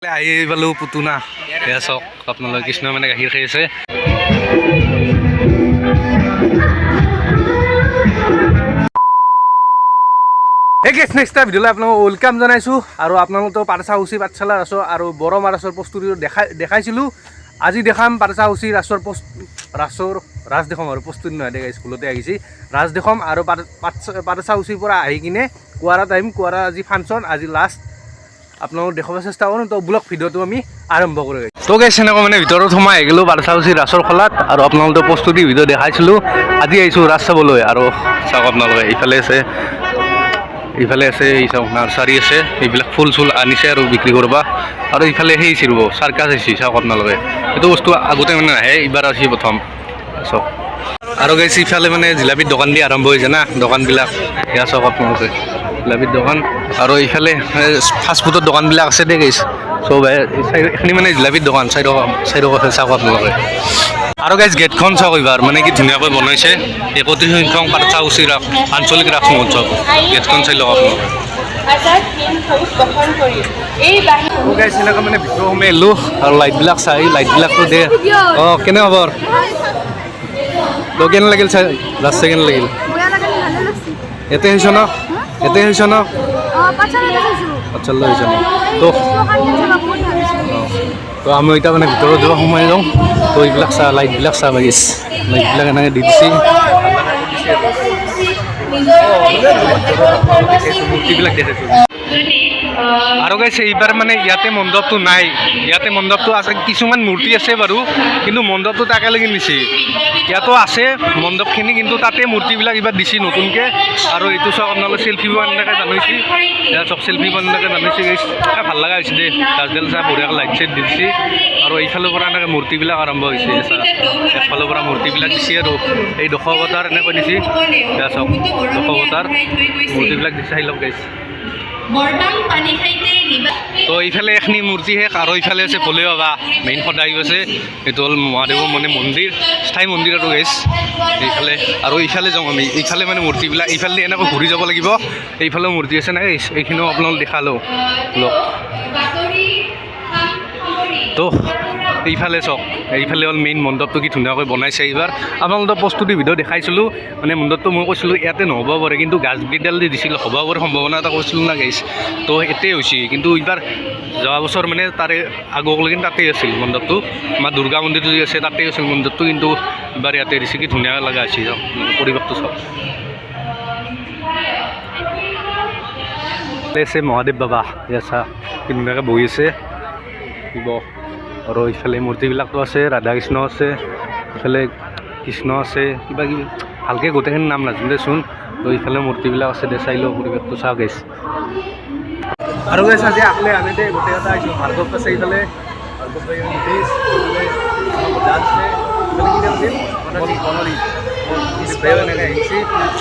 আহি পালোঁ পুতুনা এয়া চাওক আপোনালোকে কৃষ্ণ মানে গাখীৰ খাই আছে। এই গেছ নেক্সট ভিডিঅ'লৈ আপোনালোকক ৱেলকাম জনাইছোঁ আৰু আপোনালোকতো পাঠশাউচি পাঠশালাৰ আছোঁ আৰু বড়ো মাৰাছৰ প্ৰস্তুতি দেখাইছিলোঁ। আজি দেখাম পাঠশাউচি ৰাছৰ ৰাজ দেখাম আৰু প্ৰস্তুতি নহয় দেখা স্কুলতে আহিছে ৰাজ দেখাম আৰু পাঠশাউচিৰ পৰা আহি কিনে কুৱাৰা টাইম কুৱাৰা আজি ফাংচন আজি লাষ্ট আপোনালোক দেখাব চেষ্টা কৰোঁ। তো ব্লগ ভিডিঅ'টো আমি আৰম্ভ কৰোঁ। তো গাইছ এনেকৈ মানে ভিতৰত সোমাই আহি গ'লোঁ পাঠশাউচি ৰাছৰ খোলাত আৰু আপোনালোকক প্ৰস্তুতি ভিডিঅ' দেখাইছিলোঁ। আজি আহিছোঁ ৰাজ চাবলৈ আৰু চাওক আপোনালোকে ইফালে আছে এই চাওক নাৰ্চাৰী আছে, এইবিলাক ফুল চুল আনিছে আৰু বিক্ৰী কৰিব। আৰু ইফালে সেই চিৰব চাৰ্কাছ আহিছে চাওক আপোনালোকে, এইটো বস্তু আগতে মানে নাহে, এইবাৰ আহিছে প্ৰথম চাওক। আৰু গাইছ ইফালে মানে জিলাপিৰ দোকান দি আৰম্ভ হৈছে না দোকানবিলাক, এয়া চাওক আপোনালোকে জিলাপিৰ দোকান। আৰু ইফালে ফাষ্টফুডৰ দোকানবিলাক আছে দেই গাইছ চব, এইখিনি মানে জিলাপিৰ দোকান চাইডৰ কথা চাওক আপোনালোকে। আৰু গাইছ গেটখন চাওক এইবাৰ মানে কি ধুনীয়াকৈ বনাইছে, 31 সংখ্যক পাঠশাউচি আঞ্চলিক ৰাস মহোৎসৱ। গেটখন চাই লওক আপোনালোকে। গাইছ এনেকৈ মানে ভিতৰত সোমাই আহিলোঁ আৰু লাইটবিলাক চাই লাইটবিলাকতো দে অঁ কেনে খবৰ তো কেনে লাগিল চাই ৰাস চাই কেনে লাগিল? ইয়াতে হৈছ ন পাঠশালা হৈছে ন তো আমি এতিয়া মানে ভিতৰত যোৱা সোমাই যাওঁ। তো এইবিলাক চা লাইটবিলাক চা লাগিছ, লাইটবিলাক এনেকৈ দি দিছে, মূৰ্তিবিলাক দেখাইছোঁ। আৰু গাইছে এইবাৰ মানে ইয়াতে মণ্ডপটো নাই, ইয়াতে মণ্ডপটো আছে, কিছুমান মূৰ্তি আছে বাৰু কিন্তু মণ্ডপটো তাকেলৈকে নিছে। ইয়াতো আছে মণ্ডপখিনি কিন্তু তাতে মূৰ্তিবিলাক এইবাৰ দিছে নতুনকৈ। আৰু এইটো চাওক আপোনালোকে চেল্ফি পোৱা এনেকৈ জানিছে, ইয়াত চাওক চেল্ফি পোৱা এনেকৈ জানিছে গাইছ, ভাল লগা হৈছে দেই। গাছডাল চাই বঢ়িয়াকৈ লাইট চাইট দি দিছে আৰু এইফালৰ পৰা এনেকৈ মূৰ্তিবিলাক আৰম্ভ হৈছে। একফালৰ পৰা মূৰ্তিবিলাক দিছে আৰু এই দশাৱতাৰ এনেকৈ দিছে, এয়া চাওক দশাৱতাৰ মূৰ্তিবিলাক দিছে, আহি লওক গাইছ। তো এইফালে এখিনি মূৰ্তি শেষ আৰু এইফালে আছে ভোলে বাবা মেইন সদায় আছে, এইটো হ'ল মহাদেৱৰ মানে মন্দিৰ, স্থায়ী মন্দিৰ আৰু গাইছ এইফালে। আৰু এইফালে যাওঁ আমি, এইফালে মানে মূৰ্তিবিলাক এইফালে এনেকৈ ঘূৰি যাব লাগিব, এইফালেও মূৰ্তি আছে নাই গাইছ, এইখিনিও আপোনালোক দেখালোঁ লওক। তো এইফালে চাওক, এইফালে হ'ল মেইন মণ্ডপটো কি ধুনীয়াকৈ বনাইছে। এইবাৰ আপোনালোকক প্ৰস্তুতি ভিডিঅ' দেখাইছিলোঁ, মানে মণ্ডপটো মই কৈছিলোঁ ইয়াতে নহ'ব পাৰে কিন্তু গাছকেইডাল দি দিছিল হ'ব পাৰে সম্ভাৱনা এটা কৈছিলোঁ না গাইছ। তো এতেই হৈছে কিন্তু এইবাৰ যোৱা বছৰ মানে তাৰে আগলৈকে তাতেই আছিল মণ্ডপটো, আমাৰ দুৰ্গা মন্দিৰটো যি আছে তাতেই আছিল মণ্ডপটো, কিন্তু এইবাৰ ইয়াতে দিছে, কি ধুনীয়া লগা হৈছে চাওক পৰিৱেশটো চাওক। আছে মহাদেৱ বাবা ইয়াত চা কি ধুনীয়াকৈ বহি আছে শিৱ। আৰু এইফালে মূৰ্তিবিলাকতো আছে, ৰাধা কৃষ্ণ আছে, এইফালে কৃষ্ণ আছে, কিবা কিবি ভালকৈ গোটেইখিনি নাম নাজানো দেচোন। তো এইফালে মূৰ্তিবিলাক আছে দে, চাই লওঁ পৰিৱেশটো চাওক গাইছ। আৰু গাইছ আজি আগলে আমি দে গোটেই এটা আহিছোঁ, ভাৰ্গৱ আছে এইফালে,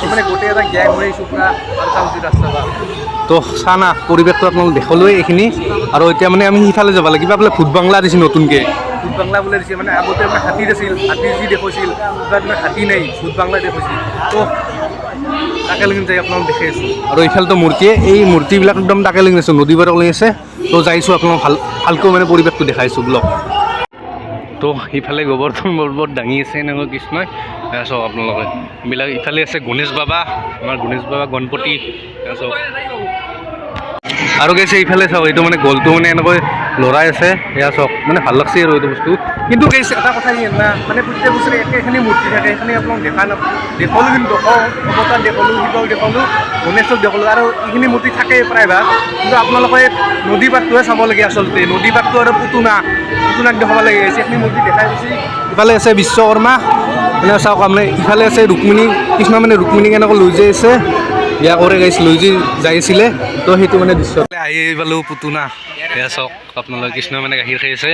মানে গোটেই এটা গেং হৈ আহিছোঁ পুৰা ৰাস্তা। তো চানা পৰিৱেশটো আপোনালোক দেখলৈ এইখিনি। আৰু এতিয়া মানে আমি সিফালে যাব লাগে, কিবা বোলে ভূত বাংলা দিছে নতুনকৈ, ভূত বাংলা বোলে দিছে, মানে আগতে মানে হাতী আছিল, হাতী যি দেখুৱাইছিল এইবাৰ মানে হাতী নাই, ভূত বাংলা দেখুৱাইছিল। তো তাকে লগিন যাই আপোনালোক দেখি আছোঁ। আৰু এইফালেতো মূৰ্তিয়ে, এই মূৰ্তিবিলাক একদম তাকে লগিন আছোঁ, নদী পাৰত লাগি আছে। তো যাইছোঁ আপোনালোক ভালকৈ মানে পৰিৱেশটো দেখাইছোঁ ব্লগ। তো ইফালে গোবৰ্ধন পৰ্বত দাঙি আছে এনেকৈ কৃষ্ণই চাওক আপোনালোকে, এইবিলাক ইফালে আছে গণেশ বাবা, আমাৰ গণেশ বাবা গণপতি চাওক। আৰু গাইছে এইফালে চাওক, এইটো মানে গলটো মানে এনেকৈ লৰাই আছে, এয়া চাওক মানে ভাল লাগছে আৰু এইটো বস্তু। কিন্তু গাইছে এটা কথা কি না, মানে প্ৰত্যেক বছৰে একেখিনি মূৰ্তি থাকে, এইখিনি আপোনাক দেখা দেখলোঁ, কিন্তু অৱতাৰ দেখলোঁ, শিৱক দেখলোঁ, গণেশক দেখলোঁ, আৰু এইখিনি মূৰ্তি থাকেই প্ৰায়ভাগ। কিন্তু আপোনালোকে নদী পাৰটোহে চাব লাগে আচলতে, নদী পাৰটো আৰু পুতুনাক দেখাব লাগে, এইখিনি মূৰ্তি দেখাই গৈছে। ইফালে আছে বিশ্বকৰ্মা মানে চাওক আপুনি, ইফালে আছে ৰুক্মিণী কৃষ্ণ, মানে ৰুক্মিণীক এনেকৈ লৈ যাই আছে, বিয়া কৰি গাইছে লৈ যাই আছিলে। তো সেইটো মানে দৃশ্য আহি পালোঁ পুতুনা, এয়া চাওক আপোনালোকে কৃষ্ণ মানে গাখীৰ খাই আছে,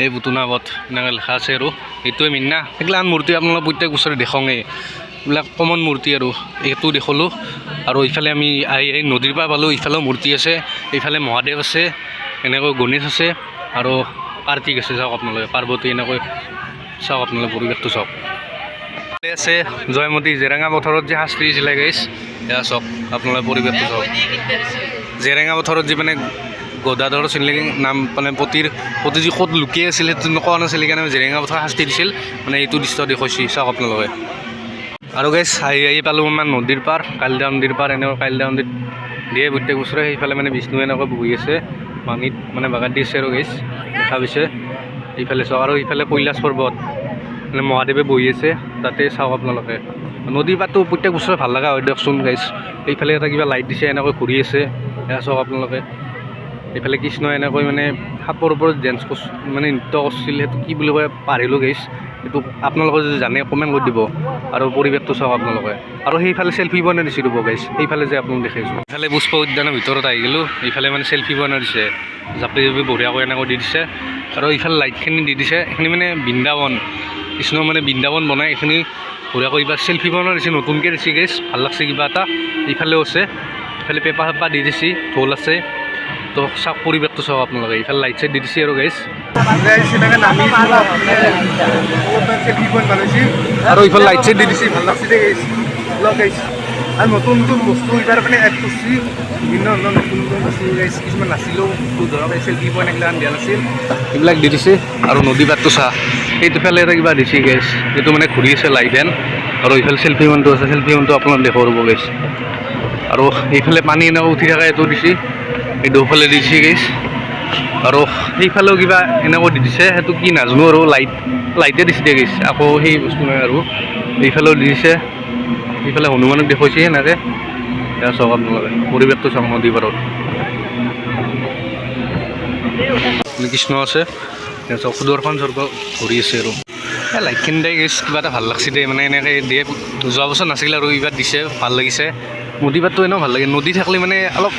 এই পুতুনা পথ এনেকৈ লিখা আছে। আৰু এইটোৱে মেইন না, সেইগিলাখান মূৰ্তি আপোনালোক প্ৰত্যেক বছৰে দেখোঁৱেই, এইবিলাক কমন মূৰ্তি আৰু এইটো দেখলোঁ। আৰু ইফালে আমি আহি নদীৰ পৰা পালোঁ, ইফালেও মূৰ্তি আছে, এইফালে মহাদেৱ আছে, এনেকৈ গণেশ আছে আৰু কাৰ্তিক আছে চাওক আপোনালোকে, পাৰ্বতী এনেকৈ চাওক আপোনালোকে পৰিৱেশটো চাওক। আছে জয়মতী জেৰেঙা পথাৰত যে শাস্ত্ৰী জিলাই গাইছ, এয়া চাওক আপোনালোকে পৰিৱেশটো চাওক। জেৰেঙা পথাৰত যি মানে গদাধৰ চিলিং নাম মানে প্ৰতি যি ক'ত লুকি আছিল সেইটো কোৱা নাছিল সেইকাৰণে জেৰেঙা পথাৰ শাস্তি দিছিল মানে এইটো দৃশ্য দেখুৱাইছে চাওক আপোনালোকে আৰু গাইছ আহি পালোঁ আমাৰ নদীৰ পাৰ কালিদা নদীৰ পাৰ এনেকৈ কালিদা নদীত দিয়ে প্ৰত্যেক বছৰে সেইফালে মানে বিষ্ণু এনেকৈ বহি আছে পানীত মানে বাগান দি আছে আৰু গাইছ দেখা পাইছে এইফালে চাওক আৰু এইফালে কৈলাশ পৰ্বত মানে মহাদেৱে বহি আছে তাতে চাওক আপোনালোকে নদীৰ পাৰটো প্ৰত্যেক বছৰে ভাল লগা হয় দিয়কচোন গাইছ এইফালে এটা কিবা লাইট দিছে এনেকৈ ঘূৰি আছে এয়া চাওক আপোনালোকে এইফালে কৃষ্ণ এনেকৈ মানে সাপৰ ওপৰত ডেন্স মানে নৃত্য কৰিছিল সেইটো কি বুলি কয় পাহৰিলোঁ গাইছ এইটো আপোনালোকে যদি জানে কমেণ্ট কৰি দিব আৰু পৰিৱেশটো চাওক আপোনালোকে আৰু সেইফালে চেল্ফি বনাই দিছে ৰ'ব গাইছ সেইফালে যে আপোনালোকে দেখিছোঁ এইফালে পুষ্প উদ্যানৰ ভিতৰত আহি গ'লোঁ এইফালে মানে চেল্ফি বনাই দিছে জাপি জাপি বঢ়িয়াকৈ এনেকৈ দি দিছে আৰু এইফালে লাইটখিনি দি দিছে এইখিনি মানে বৃন্দাবন কৃষ্ণ মানে বৃন্দাবন বনাই এইখিনি বঢ়িয়াকৈ এইবাৰ চেল্ফি বনাই দিছে নতুনকৈ দিছে গাইছ ভাল লাগছে কিবা এটা এইফালেও আছে এইফালে পেপাৰ চেপাৰ দি দিছে ঢোল আছে তো চাওক পৰিৱেশটো চাওক আপোনালোকে এইফালে লাইট চাইট দি দিছে আৰু গাইছ আৰু এইফালে লাইট চাইট দি দিছে ভাল লাগছে দেই গাইছ আৰু নতুন নতুন বস্তু এইবাৰ মানে এড কৰিছে বিভিন্ন ধৰণৰ নতুন নতুন বস্তু গাইছ কিছুমান নাছিলেও ধৰক চেল্ফি পইণ্ট এইবিলাক দিয়া নাছিল এইবিলাক দি দিছে আৰু নদী পাৰটো চাহ সেইটোফালে এটা কিবা দিছে গাইছ এইটো মানে ঘূৰি আছে লাইট এন আৰু এইফালে চেল্ফি পইণ্টটো আছে চেল্ফি পইণ্টটো আপোনাক দেখুৱাব গাইছ আৰু এইফালে পানী এনেকৈ উঠি থাকে এইটো দিছে এই দুফালে দিছে গাইছ আৰু সেইফালেও কিবা এনেকৈ দি দিছে সেইটো কি নাজানো আৰু লাইটে দিছে দিয়ে গাইছ আকৌ সেই বস্তু নাই আৰু এইফালেও দি দিছে এইফালে হনুমানক দেখুৱাইছে এনেকৈ এয়া চাওক আপোনালোকে পৰিৱেশটো চাওক নদী পাৰত কৃষ্ণ আছে চাওক সুদৰ্শন স্বৰ্গ ঘূৰি আছে আৰু এই লাইটখিনি দিয়ে গাইছ কিবা এটা ভাল লাগছে দেই মানে এনেকৈ দিয়ে যোৱা বছৰ নাছিল আৰু এইবাৰ দিছে ভাল লাগিছে নদী পাৰটো এনেও ভাল লাগে নদী থাকিলে মানে অলপ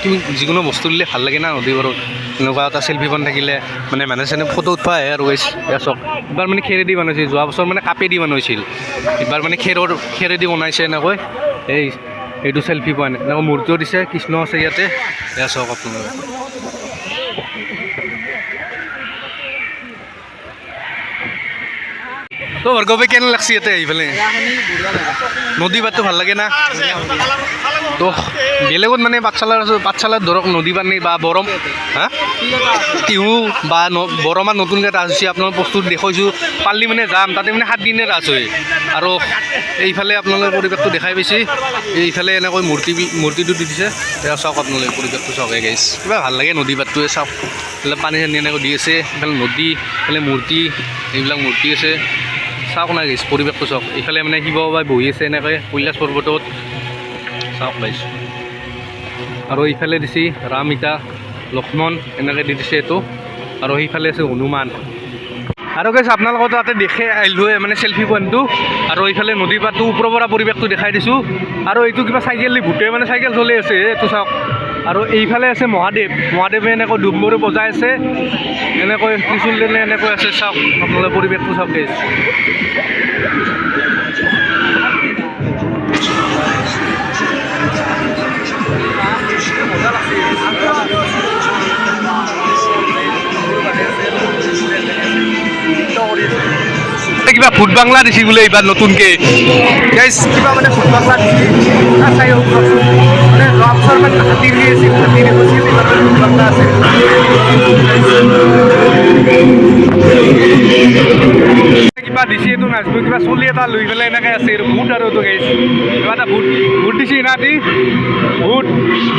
তুমি যিকোনো বস্তু দিলে ভাল লাগে না নদী পাৰত এনেকুৱা এটা চেল্ফি বন থাকিলে মানে মানুহে চানে ফটো উঠোৱা আহে আৰু গাইছ এয়া চাওক এইবাৰ মানে খেৰেদি বনাইছিল যোৱা বছৰ মানে কাপেদি বনাইছিল এইবাৰ মানে খেৰেদি বনাইছে এনেকৈ এইটো চেল্ফি পইণ্ট এনেকৈ মূৰ্তিও দিছে কৃষ্ণ আছে ইয়াতে এয়া চাওক আপোনালোকে তো ভাৰ্গৱে কেনে লাগছে ইয়াতে এইফালে নদী পাৰটো ভাল লাগে না তো বেলেগত মানে পাঠশালাত ধৰক নদী পানী বা বৰম হা টিহু বা বৰমাত নতুনকৈ ৰাস হৈছে আপোনালোক প্ৰস্তুত দেখুৱাইছোঁ পাল্লি মানে যাম তাতে মানে 7 দিনে ৰাস হয় আৰু এইফালে আপোনালোকে পৰিৱেশটো দেখাই পাইছে এইফালে এনেকৈ মূৰ্তিটো দি দিছে এয়া চাওক আপোনালোকে পৰিৱেশটো চাওক গাইছ কিবা ভাল লাগে নদী পাৰটোৱে চাওক এইফালে পানী চানী এনেকৈ দি আছে এইফালে নদী এইফালে মূৰ্তি এইবিলাক মূৰ্তি আছে চাওক না গাইছ পৰিৱেশটো চাওক এইফালে মানে শিৱ বাবাই বহি আছে এনেকৈ কৈলাশ পৰ্বতত চাওক গাইছ আৰু এইফালে দিছে ৰাম সীতা লক্ষ্মণ এনেকৈ দি দিছে এইটো আৰু সেইফালে আছে হনুমান আৰু গাইছ আপোনালোকৰ তাতে দেখে আহিলোঁ মানে চেল্ফি পইণ্টটো আৰু এইফালে নদী পাৰটো ওপৰৰ পৰা পৰিৱেশটো দেখাই দিছোঁ আৰু এইটো কিবা চাইকেল দি ভূতে মানে চাইকেল চলি আছে এইটো চাওক আৰু এইফালে আছে মহাদেৱে এনেকৈ ডুমবুৰি বজাই আছে এনেকৈ ত্ৰিশূল তেনে এনেকৈ আছে চাওক আপোনালোকে পৰিৱেশটো চাওক গাইছ কিবা ভূত বাংলা দিছি বোলে এইবাৰ নতুনকৈ গাইছ কিবা মানে ভূত বাংলা দিছি চাই মানে যোৱা বছৰ মানে হাতী আছিল হাতী দেখুৱাইছিল এইবাৰ ভূত বাংলা আছে কিবা দিছে এইটো নাজানো কিবা চলি এটা লৈ পেলাই এনেকৈ আছে আৰু ভূত আৰু এইটো গাইছ কিবা এটা ভূত দিছে ইনাতি ভূত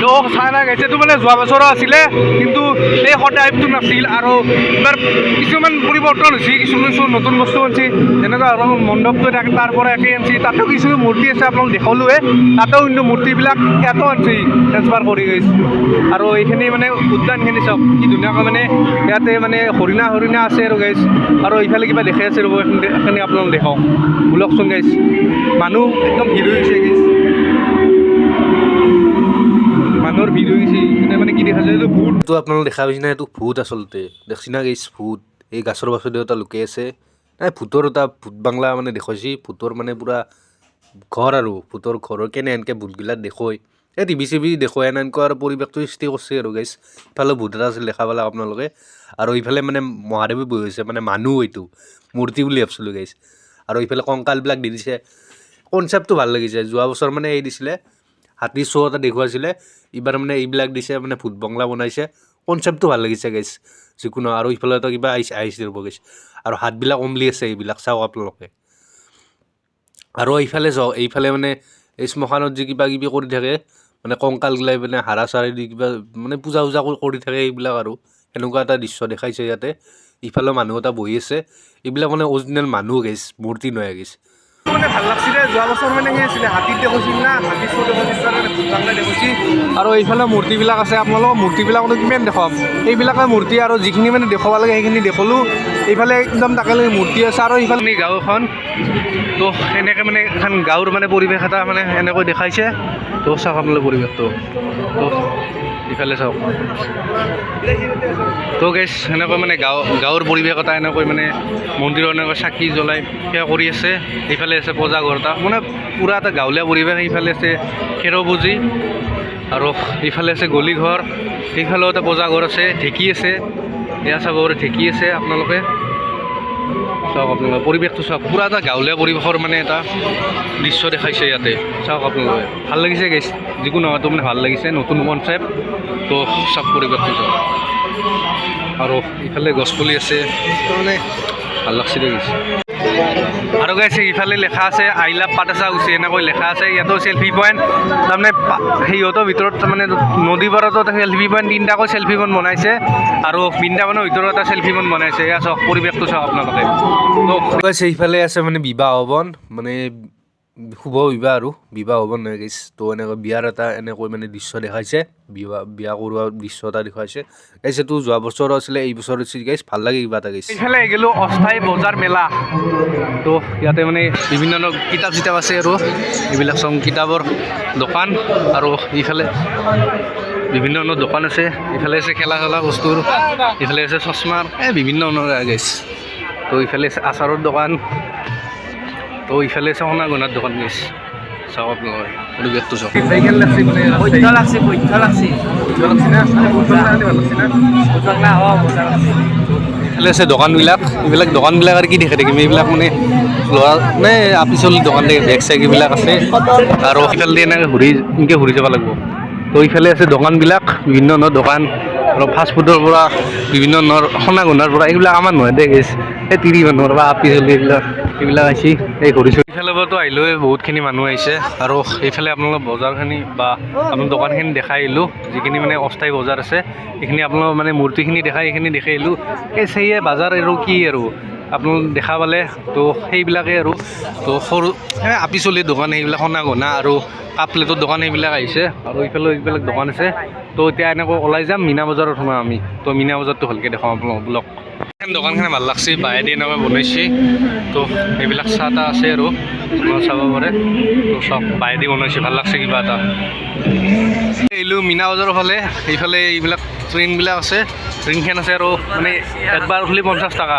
তো চাই নাই গাইছে এইটো মানে যোৱা বছৰো আছিলে কিন্তু এই সদায়টো নাছিল আৰু এইবাৰ কিছুমান পৰিৱৰ্তন হৈছে কিছুমান নতুন বস্তু আনিছে যেনেকুৱা আৰু মণ্ডপটো থাকে তাৰ পৰা একেই আনিছে তাতেও কিছু মূৰ্তি আছে আপোনালোক দেখালোৱে তাতেও কিন্তু মূৰ্তিবিলাক ইয়াতো আনিছে ট্ৰেন্সফাৰ কৰি গৈছে আৰু এইখিনি মানে উদ্যানখিনি চাওক কি ধুনীয়াকৈ মানে ইয়াতে মানে হৰিণা আছে আৰু গাইছ আৰু এইফালে কিবা দেখাই আছে ৰ'ব এইখিনি আপোনালোক দেখাওক বোলকচোন গাইছ মানুহ একদম ভিৰ হৈ গৈছে গাইছ মানুহৰ ভিৰ হৈ গৈছে মানে কি দেখা যায় এইটো ভূতটো আপোনালোক দেখা পাইছে না এইটো ভূত আচলতে দেখছি না গাইছ ভূত এই গাছৰ পাছতে এটা লুকাই আছে নাই ভূতৰ এটা ভূত বাংলা মানে দেখুৱাইছে ভূতৰ মানে পূৰা ঘৰ আৰু ভূতৰ ঘৰৰ কেনে এনেকৈ ভূতবিলাক দেখুৱাই এই টিভি চিভি দেখুৱাই এনেকুৱা আৰু পৰিৱেশটো সৃষ্টি কৰিছে আৰু গাইছ ইফালে ভূত এটা আছিল দেখা পালে আপোনালোকে আৰু ইফালে মানে মহাদেৱে বহি আছে মানে মানুহ এইটো মূৰ্তি বুলি ভাবিছিলোঁ গাইছ আৰু ইফালে কংকালবিলাক দি দিছে কনচেপ্টটো ভাল লাগিছে যোৱা বছৰ মানে এই দিছিলে হাতী শ্ব' এটা দেখুৱাইছিলে এইবাৰ মানে এইবিলাক দিছে মানে ভূত বাংলা বনাইছে কনচেপ্টটো ভাল লাগিছে গাইছ যিকোনো। আৰু ইফালে এটা কিবা আহিছে ৰ'ব গাইছ, আৰু হাতবিলাক অমলি আছে এইবিলাক চাওক আপোনালোকে। আৰু এইফালে মানে এই শ্মশানত যে কিবা কিবি কৰি থাকে মানে কংকাল গিলাই মানে হাৰা চাৰি দি কিবা মানে পূজা কৰি থাকে এইবিলাক, আৰু সেনেকুৱা এটা দৃশ্য দেখাইছে ইয়াতে। ইফালে মানুহ এটা বহি আছে, এইবিলাক মানে অৰিজিনেল মানুহ গাইছ, মূৰ্তি নহয় গাইছ। মানে ভাল লাগছে দে, যোৱা বছৰ মানে সেই আছিলে হাতীত দেখুৱাইছিল না, হাতী শ্ব' দেখুৱাইছিল মানে ভূত বাংলা দেখুৱাইছিল। আৰু এইফালে মূৰ্তিবিলাক আছে, আপোনালোকৰ মূৰ্তিবিলাকতো কিমান দেখুৱাম, এইবিলাকে মূৰ্তি আৰু যিখিনি মানে দেখুৱাব লাগে সেইখিনি দেখুৱালোঁ। এইফালে একদম তাকেলৈকে মূৰ্তি আছে, আৰু এইফালে গাঁও এখন, তো এনেকৈ মানে এখন গাঁৱৰ মানে পৰিৱেশ এটা মানে এনেকৈ দেখাইছে। তো চাওক আপোনালোকে পৰিৱেশটো, তো ইফালে চাওক। তো গাইছ এনেকৈ মানে গাঁৱৰ পৰিৱেশ এটা এনেকৈ মানে মন্দিৰত এনেকৈ চাকি জ্বলাই সেৱা কৰি আছে। এইফালে আছে পূজা ঘৰ এটা, মানে পূৰা এটা গাঁৱলীয়া পৰিৱেশ। এইফালে আছে খেৰপুজি, আৰু এইফালে আছে গলি ঘৰ, সেইফালেও এটা পূজা ঘৰ আছে, ঢেঁকী আছে, এয়া চাব ঢেঁকী আছে আপোনালোকে চাওক। আপোনালোকে পৰিৱেশটো চাওক, পূৰা এটা গাঁৱলীয়া পৰিৱেশৰ মানে এটা দৃশ্য দেখাইছে ইয়াতে, চাওক আপোনালোকে। ভাল লাগিছে গাইছ, যিকোনো নহয়তো মানে ভাল লাগিছে, নতুন কনচেপ্ট। তো চাওক পৰিৱেশটো চাওক, আৰু ইফালে গছপুলি আছে, মানে ভাল লাগছে দে গাইছ। আৰু গাইছ ইফালে লেখা আছে আই লাভ পাঠশালা এনেকৈ লেখা আছে। ইয়াতো চেল্ফি পইণ্ট, তাৰমানে সিহঁতৰ ভিতৰত তাৰমানে নদী পাৰতো চেল্ফি পইণ্ট 3টাকৈ চেল্ফি পইণ্ট বনাইছে, আৰু বৃন্দাবনৰ ভিতৰত এটা চেল্ফি পইণ্ট বনাইছে। এয়া চাওক পৰিৱেশটো চাওক আপোনালোকে। তো গাইছ এইফালে আছে মানে বিবাহ ভৱন, মানে শুভ বিবাহ আৰু বিবাহ ভৱন নহয় গাইছ। তো এনেকৈ বিয়াৰ এটা এনেকৈ মানে দৃশ্য দেখাইছে, বিয়া কৰোৱা দৃশ্য এটা দেখুৱাইছে গাইছ। এইটো যোৱা বছৰ আছিলে, এই বছৰ আছিল গাইছ, ভাল লাগে কিবা এটা গাইছ। এইফালে গ'লোঁ অস্থায়ী বজাৰ মেলা, তো ইয়াতে মানে বিভিন্ন ধৰণৰ কিতাপ চিতাপ আছে, আৰু এইবিলাক চাওঁ কিতাপৰ দোকান, আৰু ইফালে বিভিন্ন ধৰণৰ দোকান আছে। ইফালে আছে খেলা বস্তুৰ, ইফালে আছে চশমাৰ, বিভিন্ন ধৰণৰ গাইছ। তো ইফালে আছে আচাৰৰ দোকান, তো ইফালে আছে সোণা গহনাৰ দোকান গাইছ। চাওক আপোনালোকে পৰিৱেশটো চাওক। চাইকেল লাগছে মানে এইফালে আছে দোকানবিলাক, এইবিলাক দোকানবিলাক আৰু কি দেখে থাকিম, এইবিলাক মানে ল'ৰা মানে আপিচলি দোকান থাকে, বেগ চেগ এইবিলাক আছে, আৰু সিফালে এনেকৈ ঘূৰি যাব লাগিব। তো ইফালে আছে দোকানবিলাক, বিভিন্ন ধৰণৰ দোকান, আৰু ফাষ্টফুডৰ পৰা বিভিন্ন ধৰণৰ সোণা গহনাৰ পৰা, এইবিলাক আমাৰ নহয় দে গাইছ, এই তিৰি মানুহৰ বা আপিচলি এইবিলাক আহিছে, এই ঘূৰিছোঁ। ইফালে পৰাতো আহিলোৱে বহুতখিনি মানুহ আহিছে, আৰু এইফালে আপোনালোকৰ বজাৰখিনি বা আপোনাৰ দোকানখিনি দেখাই আহিলোঁ, যিখিনি মানে অস্থায়ী বজাৰ আছে এইখিনি আপোনালোকৰ মানে মূৰ্তিখিনি দেখাই এইখিনি দেখাই আহিলোঁ। এই সেয়ে বাজাৰ আৰু কি আৰু আপোনালোক দেখা পালে, তো সেইবিলাকেই আৰু। তো সৰু আপিচলিৰ দোকান সেইবিলাক সোণা গহনা আৰু কাপ প্লেটৰ দোকান সেইবিলাক আহিছে, আৰু এইফালেও এইবিলাক দোকান আছে। তো এতিয়া এনেকৈ ওলাই যাম, মীনা বজাৰত সোমাম আমি। তো মীনা বজাৰটো ভালকৈ দেখাম আপোনালোক ব্লগ। দোকানখিনি ভাল লাগছে, বাহেদি এনেকৈ বনাইছে, তো এইবিলাক চাহ তাহ আছে আৰু আপোনালোকে চাব পাৰে। তো চাওক বাহেদি বনাইছে, ভাল লাগছে কিবা এটা। আহিলোঁ মীনা বজাৰৰ ফালে, এইফালে এইবিলাক ট্ৰেইনবিলাক আছে, ট্ৰেইনখন আছে, আৰু মানে একবাৰ উঠিলে 50 টকা।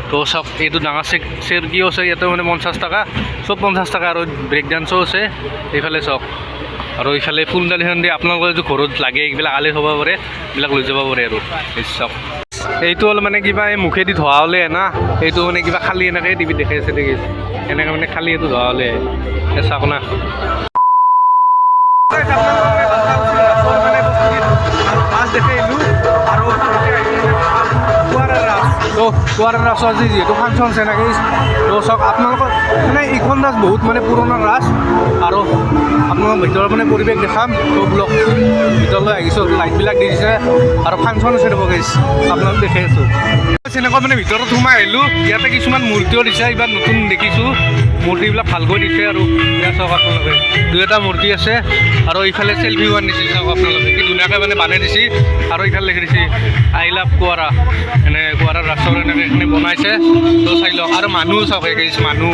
তো চাওক এইটো ডাঙৰ চেৰকিও আছে, ইয়াতে মানে 50 টকা, চব 50 টকা, আৰু ব্ৰেক ডান্সো আছে এইফালে চাওক। আৰু এইফালে ফুলদানি দি আপোনালোকৰ যদি ঘৰত লাগে এইবিলাক আলি থ'ব পাৰে, এইবিলাক লৈ যাব পাৰে আৰু চাওক। এইটো হ'ল মানে কিবা এই মুখেদি ধোৱা হ'লে না, এইটো মানে কিবা খালী এনেকৈ টিভিত দেখাই আছে দেখিছে, এনেকৈ মানে খালী এইটো ধোৱা হ'লে চাওক না। তো কুঁৱাৰৰ ৰাসৰ যিহেতু ফাংচন আছে নেকি, তো চাওক আপোনালোকৰ মানে এইখন ৰাস বহুত মানে পুৰণা ৰাস, আৰু আপোনালোকৰ ভিতৰৰ মানে পৰিৱেশ দেখাম। তো ব্লগ ভিতৰলৈ আহিছোঁ, লাইটবিলাক দি দিছে, আৰু ফাংচন আছে ৰ'ব গাইছ, আপোনালোক দেখাই আছোঁ। তেনেকুৱা মানে ভিতৰত সোমাই আহিলোঁ, ইয়াতে কিছুমান মূৰ্তিও দিছে, এইবাৰ নতুন দেখিছোঁ, মূৰ্তিবিলাক ভালকৈ দিছে। আৰু ইয়াত চাওক আপোনালোকে 2এটা মূৰ্তি আছে, আৰু এইফালে চেল্ফি ওৱান দিছে, চাওক আপোনালোকে কি ধুনীয়াকৈ মানে বানাই দিছে। আৰু এইফালে লিখি দিছে আই লাভ কুঁৱাৰা, এনে কুঁৱাৰৰ ৰাস্তাৰ এনেকৈ এইখিনি বনাইছে। তো চাই লওক, আৰু মানুহ চাওক গাইছ, মানুহ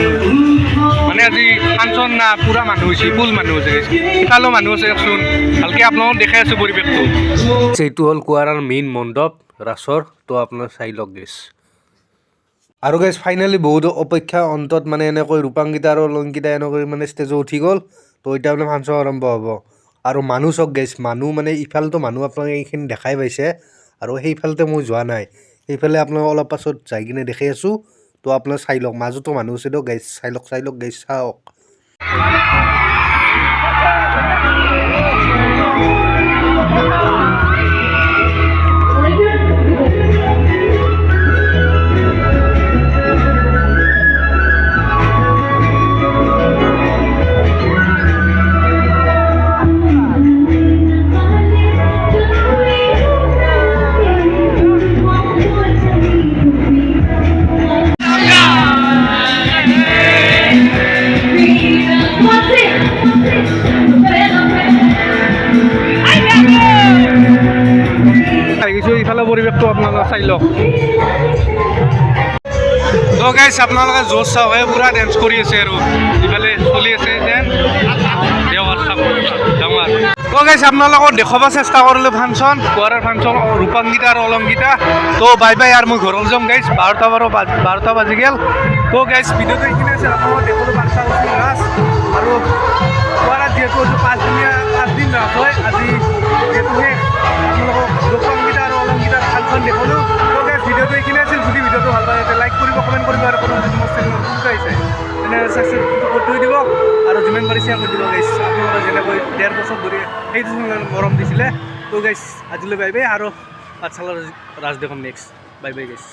মানে আজি ফাংচন না, পূৰা মানুহ হৈছে, ফুল মানুহ হৈছে গাইছ, ইফালেও মানুহ আছে চাওকচোন, ভালকৈ আপোনালোকক দেখাই আছোঁ পৰিৱেশটো। এইটো হ'ল কুঁৱাৰৰ মেইন মণ্ডপ ৰাসৰ, তো আপোনাৰ চাই লওক গাইছ। আৰু গাইছ ফাইনেলি বহুত অপেক্ষা অন্তত মানে এনেকৈ ৰূপাংকিতা আৰু অলংকিতা এনেকৈ মানে ষ্টেজত উঠি গ'ল। তো এতিয়া মানে ফাংচন আৰম্ভ হ'ব, আৰু মানুহ চাওক গাইছ, মানুহ মানে ইফালতো মানুহ আপোনালোকে এইখিনি দেখাই পাইছে, আৰু সেইফালতে মই যোৱা নাই, সেইফালে আপোনালোক অলপ পাছত যাই কিনে দেখাই আছোঁ। তো আপোনাৰ চাই লওক, মাজতো মানুহ আছে দিয়ক গাইছ, চাই লওক গাইছ, চাওক। চাই লওক তো গাইছ আপোনালোকে জোচ চাওক পুৰা ডেন্স কৰি আছে আৰু ইফালে চলি আছে যেন দেওয়াৰ ডাঙৰ তো গাইছ আপোনালোকক দেখুৱাব চেষ্টা কৰিলোঁ ফাংচন গোৱাৰৰ ফাংচন ৰূপাংগীতা আৰু অলংগীতা তো বাই বাই আৰু মই ঘৰত যাম গাইছ 12টা বাজি গ'ল তো গাইছ ভিডিঅ'টো এইখিনি আছে আপোনালোকক দেখুৱালোঁ বাক্সা ৰাস আৰু গোৱাৰত যিহেতু 5 দিন ৰাস হয় আজি যিহেতু শেষ আপোনালোকক ৰূপাংগীতা আৰু অলংগীতাৰ ফাংচন দেখুৱালোঁ তো গাইছ ভিডিঅ'টো এইখিনি আছিল যদি ভিডিঅ'টো ভাল পায় লাইক কৰিব কমেণ্ট কৰিব আৰু কোনো যদি মোৰ চেনেল নতুনকৈ আহিছে তেনে ছাবস্ক্ৰাইবটো কৰি দিব আৰু যিমান পাৰি শ্বেয়াৰ কৰি দিব গাইছ আপোনালোকে যেনেকৈ 1.5 বছৰ ধৰি সেইটো মৰম দিছিলে তো গাইছ আজিলৈ বাই বাই আৰু পাঠশালাৰ ৰাজ দেখুৱাম নেক্সট বাই বাই গাইছ